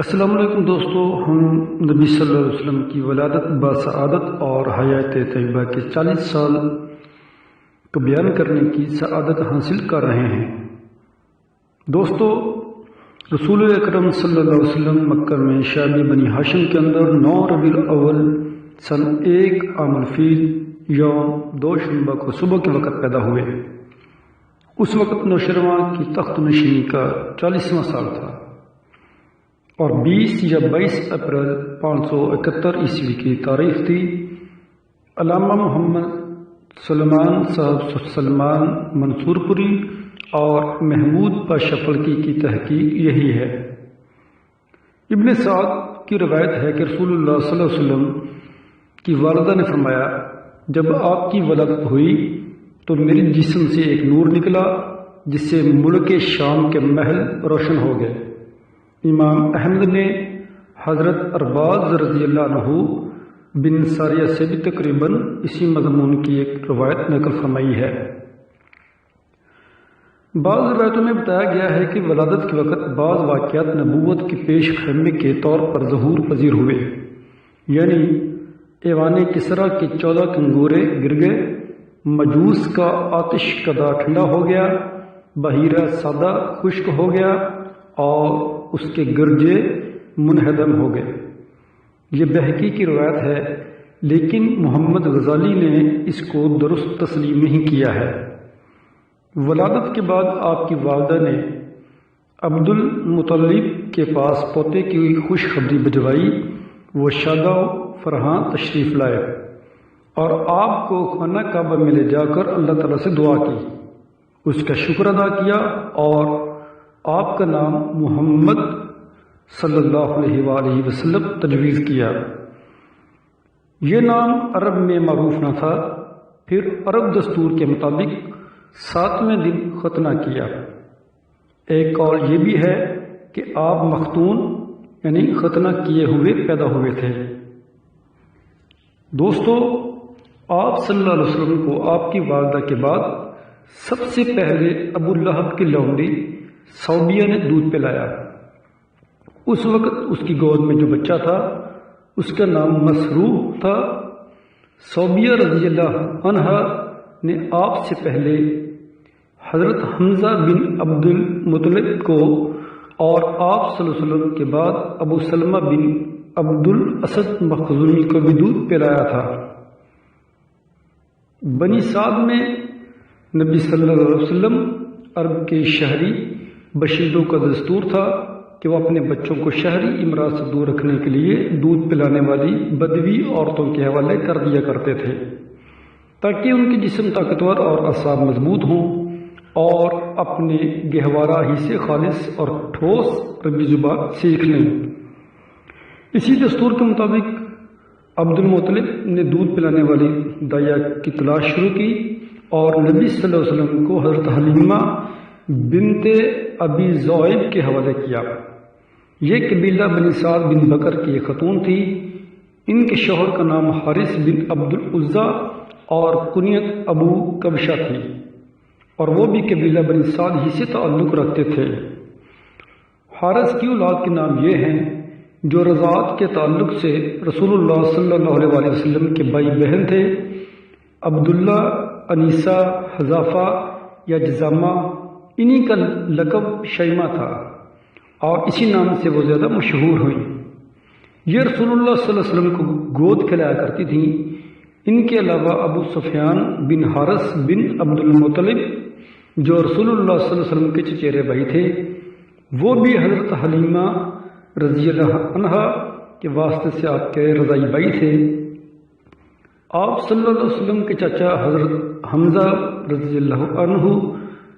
السلام علیکم دوستو، ہم نبی صلی اللہ علیہ وسلم کی ولادت باسعادت اور حیات طیبہ کے 40 سال کو بیان کرنے کی سعادت حاصل کر رہے ہیں۔ دوستو، رسول اکرم صلی اللہ علیہ وسلم مکہ میں شعب بنی ہاشم کے اندر 9 ربیع الاول سن 1 عام الفیل یوم 2 شنبہ کو صبح کے وقت پیدا ہوئے۔ اس وقت نوشیروان کی تخت نشینی کا 40واں سال تھا اور 20 یا 22 اپریل 571 عیسوی کی تاریخ تھی۔ علامہ محمد سلمان صاحب سلمان منصور پوری اور محمود پاشا فلکی کی تحقیق یہی ہے۔ ابن سعد کی روایت ہے کہ رسول اللہ صلی اللہ علیہ وسلم کی والدہ نے فرمایا، جب آپ کی ولادت ہوئی تو میرے جسم سے ایک نور نکلا جس سے ملک شام کے محل روشن ہو گئے۔ امام احمد نے حضرت ارباز رضی اللہ عنہ بن ساریہ سے بھی تقریباً اسی مضمون کی ایک روایت نقل فرمائی ہے۔ بعض روایتوں میں بتایا گیا ہے کہ ولادت کے وقت بعض واقعات نبوت کے پیش خیمے کے طور پر ظہور پذیر ہوئے، یعنی ایوان کسریٰ کے 14 کنگورے گر گئے، مجوس کا آتش کدا ٹھنڈا ہو گیا، بحیرہ سادہ خشک ہو گیا اور اس کے گرجے منہدم ہو گئے۔ یہ بہقی کی روایت ہے، لیکن محمد غزالی نے اس کو درست تسلیم نہیں کیا ہے۔ ولادت کے بعد آپ کی والدہ نے عبد المطلب کے پاس پوتے کی خوشخبری بھجوائی۔ وہ شادہ و فرحاں تشریف لائے اور آپ کو خانہ کعبہ میں لے جا کر اللہ تعالیٰ سے دعا کی، اس کا شکر ادا کیا اور آپ کا نام محمد صلی اللہ علیہ وآلہ وسلم تجویز کیا۔ یہ نام عرب میں معروف نہ تھا۔ پھر عرب دستور کے مطابق 7ویں دن ختنہ کیا۔ ایک قول یہ بھی ہے کہ آپ مختون یعنی ختنہ کیے ہوئے پیدا ہوئے تھے۔ دوستو، آپ صلی اللہ علیہ وسلم کو آپ کی والدہ کے بعد سب سے پہلے ابو لہب کی لونڈی صوبیہ نے دودھ پلایا۔ اس وقت اس کی گود میں جو بچہ تھا اس کا نام مسروح تھا۔ صوبیہ رضی اللہ عنہا نے آپ سے پہلے حضرت حمزہ بن عبد المطلب کو اور آپ صلی اللہ علیہ وسلم کے بعد ابو سلمہ بن عبد الاسد مخزومی کو بھی دودھ پلایا تھا۔ بنی سعد میں نبی صلی اللہ علیہ وسلم عرب کے شہری باشندوں کا دستور تھا کہ وہ اپنے بچوں کو شہری امراض سے دور رکھنے کے لیے دودھ پلانے والی بدوی عورتوں کے حوالے کر دیا کرتے تھے تاکہ ان کے جسم طاقتور اور اعصاب مضبوط ہوں اور اپنے گہوارہ ہی سے خالص اور ٹھوس عربی زبان سیکھ لیں۔ اسی دستور کے مطابق عبد المطلب نے دودھ پلانے والی دائیا کی تلاش شروع کی اور نبی صلی اللہ علیہ وسلم کو حضرت حلیمہ بنت ابی ذؤیب کے حوالے کیا۔ یہ قبیلہ بنی سعد بن بکر کی ایک خاتون تھی۔ ان کے شوہر کا نام حارث بن عبد العزیٰ اور کنیت ابو کبشہ تھی اور وہ بھی قبیلہ بنی سعد ہی سے تعلق رکھتے تھے۔ حارث کی اولاد کے نام یہ ہیں جو رضاعت کے تعلق سے رسول اللہ صلی اللہ علیہ وسلم کے بھائی بہن تھے۔ عبداللہ، انیسہ، حذافہ یا جزامہ، انہی کا لقب شیمہ تھا اور اسی نام سے وہ زیادہ مشہور ہوئی۔ یہ رسول اللہ صلی اللہ علیہ وسلم کو گود کھلایا کرتی تھیں۔ ان کے علاوہ ابو سفیان بن حارث بن عبد المطلب جو رسول اللہ صلی اللہ علیہ وسلم کے چچیرے بھائی تھے، وہ بھی حضرت حلیمہ رضی اللہ عنہا کے واسطے سے آپ کے رضائی بھائی تھے۔ آپ صلی اللہ علیہ وسلم کے چچا حضرت حمزہ رضی اللہ عنہ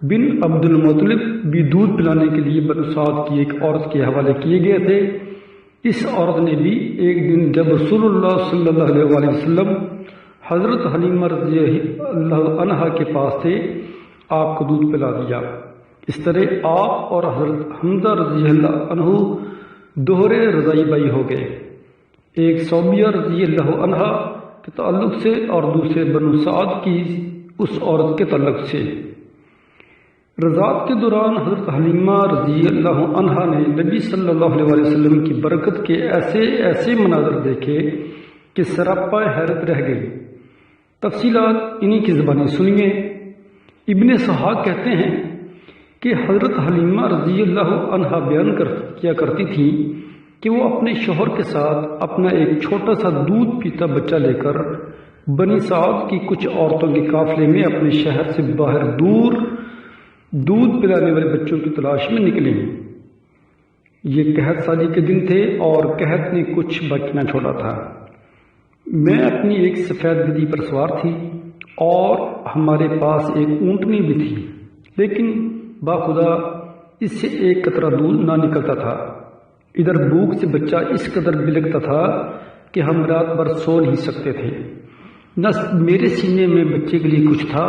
بن عبد المطلب بھی دودھ پلانے کے لیے بنو سعد کی ایک عورت کے حوالے کیے گئے تھے۔ اس عورت نے بھی ایک دن جب رسول اللہ صلی اللہ علیہ وسلم حضرت حلیمہ رضی اللہ عنہا کے پاس تھے، آپ کو دودھ پلا دیا۔ اس طرح آپ اور حضرت حمزہ رضی اللہ عنہ دوہرے رضائی بھائی ہو گئے، ایک صوبیہ رضی اللہ عنہا کے تعلق سے اور دوسرے بنو سعد کی اس عورت کے تعلق سے۔ رضاعت کے دوران حضرت حلیمہ رضی اللہ عنہا نے نبی صلی اللہ علیہ وسلم کی برکت کے ایسے مناظر دیکھے کہ سراپا حیرت رہ گئی۔ تفصیلات انہی کی زبانی سنیے۔ ابن اسحاق کہتے ہیں کہ حضرت حلیمہ رضی اللہ عنہا بیان کیا کرتی تھی کہ وہ اپنے شوہر کے ساتھ اپنا ایک چھوٹا سا دودھ پیتا بچہ لے کر بنی سعد کی کچھ عورتوں کے قافلے میں اپنے شہر سے باہر دور دودھ پلانے والے بچوں کی تلاش میں نکلیں۔ یہ قحط سالی کے دن تھے اور قحط نے کچھ باقی نہ چھوڑا تھا۔ میں اپنی ایک سفید گدی پر سوار تھی اور ہمارے پاس ایک اونٹنی بھی تھی، لیکن باخدا اس سے ایک قطرہ دودھ نہ نکلتا تھا۔ ادھر بھوک سے بچہ اس قدر بلکتا تھا کہ ہم رات بھر سو نہیں سکتے تھے۔ نہ میرے سینے میں بچے کے لیے کچھ تھا،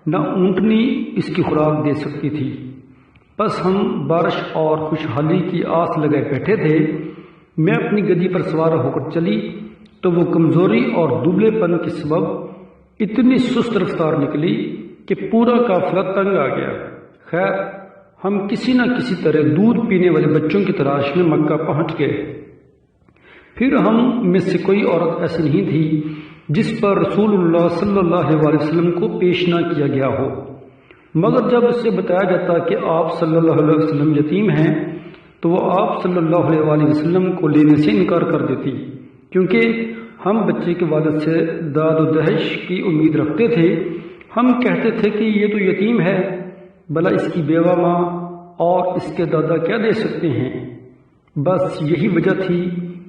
نہ اونٹنی اس کی خوراک دے سکتی تھی۔ بس ہم بارش اور خوشحالی کی آس لگائے بیٹھے تھے۔ میں اپنی گدی پر سوار ہو کر چلی تو وہ کمزوری اور دبلے پن کے سبب اتنی سست رفتار نکلی کہ پورا قافلہ تنگ آ گیا۔ خیر، ہم کسی نہ کسی طرح دودھ پینے والے بچوں کی تلاش میں مکہ پہنچ گئے۔ پھر ہم میں سے کوئی عورت ایسی نہیں تھی جس پر رسول اللہ صلی اللہ علیہ وسلم کو پیش نہ کیا گیا ہو، مگر جب اسے بتایا جاتا کہ آپ صلی اللہ علیہ وسلم یتیم ہیں تو وہ آپ صلی اللہ علیہ وسلم کو لینے سے انکار کر دیتی، کیونکہ ہم بچے کے والد سے داد و دہش کی امید رکھتے تھے۔ ہم کہتے تھے کہ یہ تو یتیم ہے، بھلا اس کی بیوہ ماں اور اس کے دادا کیا دے سکتے ہیں۔ بس یہی وجہ تھی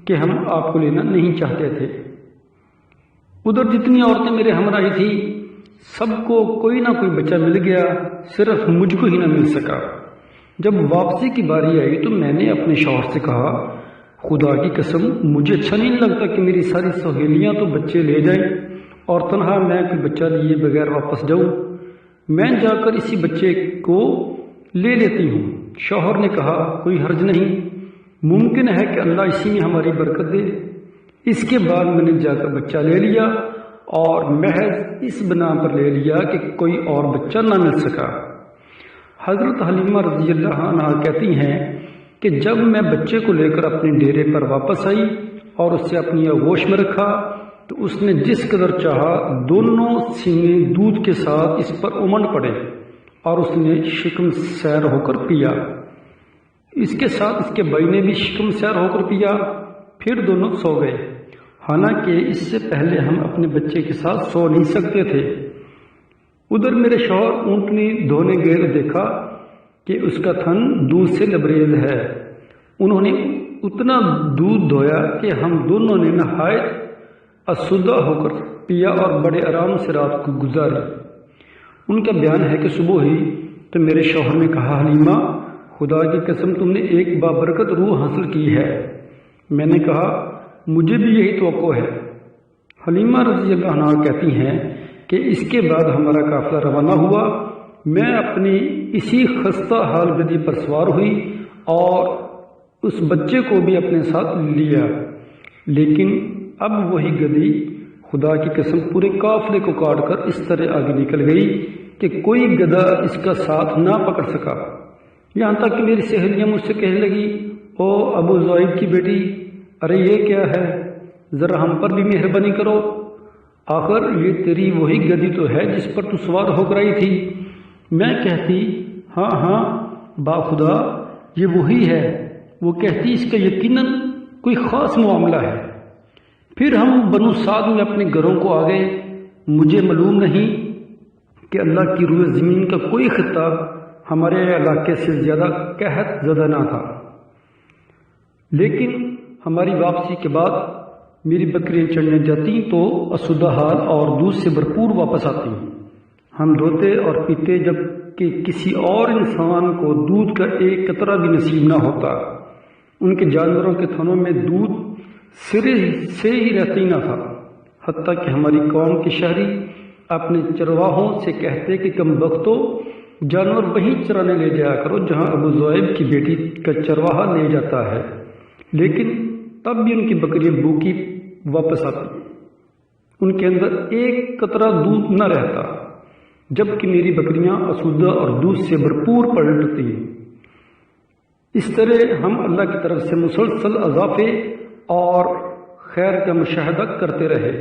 کہ ہم آپ کو لینا نہیں چاہتے تھے۔ ادھر جتنی عورتیں میرے ہمراہ تھیں سب کو کوئی نہ کوئی بچہ مل گیا، صرف مجھ کو ہی نہ مل سکا۔ جب واپسی کی باری آئی تو میں نے اپنے شوہر سے کہا، خدا کی قسم مجھے اچھا نہیں لگتا کہ میری ساری سہیلیاں تو بچے لے جائیں اور تنہا میں کوئی بچہ لیے بغیر واپس جاؤں۔ میں جا کر اسی بچے کو لے لیتی ہوں۔ شوہر نے کہا، کوئی حرج نہیں، ممکن ہے کہ اللہ اسی میں ہماری برکت دے۔ اس کے بعد میں نے جا کر بچہ لے لیا اور محض اس بنا پر لے لیا کہ کوئی اور بچہ نہ مل سکا۔ حضرت حلیمہ رضی اللہ عنہا کہتی ہیں کہ جب میں بچے کو لے کر اپنے ڈیرے پر واپس آئی اور اسے اپنی آغوش میں رکھا تو اس نے جس قدر چاہا دونوں سینے دودھ کے ساتھ اس پر امنڈ پڑے اور اس نے شکم سیر ہو کر پیا۔ اس کے ساتھ اس کے بھائی نے بھی شکم سیر ہو کر پیا، پھر دونوں سو گئے۔ حالانکہ اس سے پہلے ہم اپنے بچے کے ساتھ سو نہیں سکتے تھے۔ ادھر میرے شوہر اونٹنی دھونے گئے تو دیکھا کہ اس کا تھن دودھ سے لبریز ہے۔ انہوں نے اتنا دودھ دھویا کہ ہم دونوں نے نہایت آسودہ ہو کر پیا اور بڑے آرام سے رات کو گزاری۔ ان کا بیان ہے کہ صبح ہی تو میرے شوہر نے کہا، حلیمہ خدا کی قسم تم نے ایک بابرکت روح حاصل کی ہے۔ میں نے کہا، مجھے بھی یہی توقع ہے۔ حلیمہ رضی اللہ عنہا کہتی ہیں کہ اس کے بعد ہمارا قافلہ روانہ ہوا۔ میں اپنی اسی خستہ حال گدی پر سوار ہوئی اور اس بچے کو بھی اپنے ساتھ لیا، لیکن اب وہی گدی خدا کی قسم پورے قافلے کو کاٹ کر اس طرح آگے نکل گئی کہ کوئی گدھا اس کا ساتھ نہ پکڑ سکا۔ یہاں تک کہ میری سہیلیاں مجھ سے کہنے لگی، او ابو زائد کی بیٹی، ارے یہ کیا ہے، ذرا ہم پر بھی مہربانی کرو، آخر یہ تیری وہی گدی تو ہے جس پر تو سوار ہو کر آئی تھی۔ میں کہتی، ہاں ہاں باخدا یہ وہی ہے۔ وہ کہتی، اس کا یقیناً کوئی خاص معاملہ ہے۔ پھر ہم بنو سعد میں اپنے گھروں کو آ گئے۔ مجھے معلوم نہیں کہ اللہ کی روئے زمین کا کوئی خطہ ہمارے علاقے سے زیادہ قحط زدہ نہ تھا، لیکن ہماری واپسی کے بعد میری بکریاں چڑھنے جاتی تو آسودہ حال اور دودھ سے بھرپور واپس آتی۔ ہم دھوتے اور پیتے جب کہ کسی اور انسان کو دودھ کا ایک قطرہ بھی نصیب نہ ہوتا۔ ان کے جانوروں کے تھنوں میں دودھ سرے سے ہی رہتا ہی نہ تھا، حتیٰ کہ ہماری قوم کے شہری اپنے چرواہوں سے کہتے کہ کم بختو جانور وہیں چرانے لے جایا کرو جہاں ابو زائب کی بیٹی کا چرواہا لے جاتا ہے، لیکن تب بھی ان کی بکریاں بھوکی واپس آتی، ان کے اندر ایک قطرہ دودھ نہ رہتا۔ جبکہ میری بکریاں آسودہ اور دودھ سے بھرپور پلٹتی ہیں۔ اس طرح ہم اللہ کی طرف سے مسلسل اضافے اور خیر کا مشاہدہ کرتے رہے،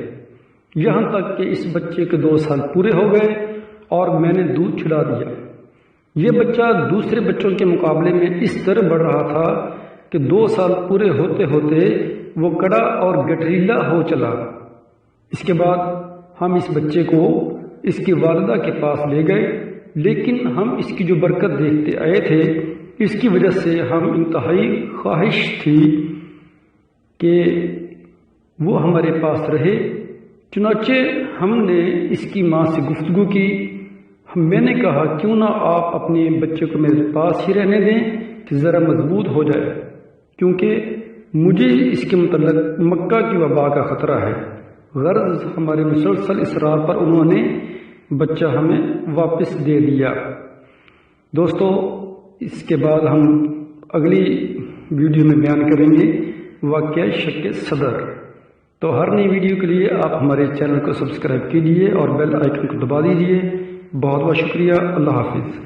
یہاں تک کہ اس بچے کے 2 سال پورے ہو گئے اور میں نے دودھ چھڑا دیا۔ یہ بچہ دوسرے بچوں کے مقابلے میں اس طرح بڑھ رہا تھا کہ 2 سال پورے ہوتے ہوتے وہ کڑا اور گٹریلا ہو چلا۔ اس کے بعد ہم اس بچے کو اس کی والدہ کے پاس لے گئے، لیکن ہم اس کی جو برکت دیکھتے آئے تھے اس کی وجہ سے ہم انتہائی خواہش تھی کہ وہ ہمارے پاس رہے۔ چنانچہ ہم نے اس کی ماں سے گفتگو کی۔ میں نے کہا کیوں نہ آپ اپنے بچے کو میرے پاس ہی رہنے دیں کہ ذرا مضبوط ہو جائے، کیونکہ مجھے اس کے متعلق مکہ کی وبا کا خطرہ ہے۔ غرض ہمارے مسلسل اصرار پر انہوں نے بچہ ہمیں واپس دے دیا۔ دوستو، اس کے بعد ہم اگلی ویڈیو میں بیان کریں گے واقعہ شق صدر۔ تو ہر نئی ویڈیو کے لیے آپ ہمارے چینل کو سبسکرائب کیجیے اور بیل آئیکن کو دبا دیجیے۔ بہت بہت شکریہ۔ اللہ حافظ۔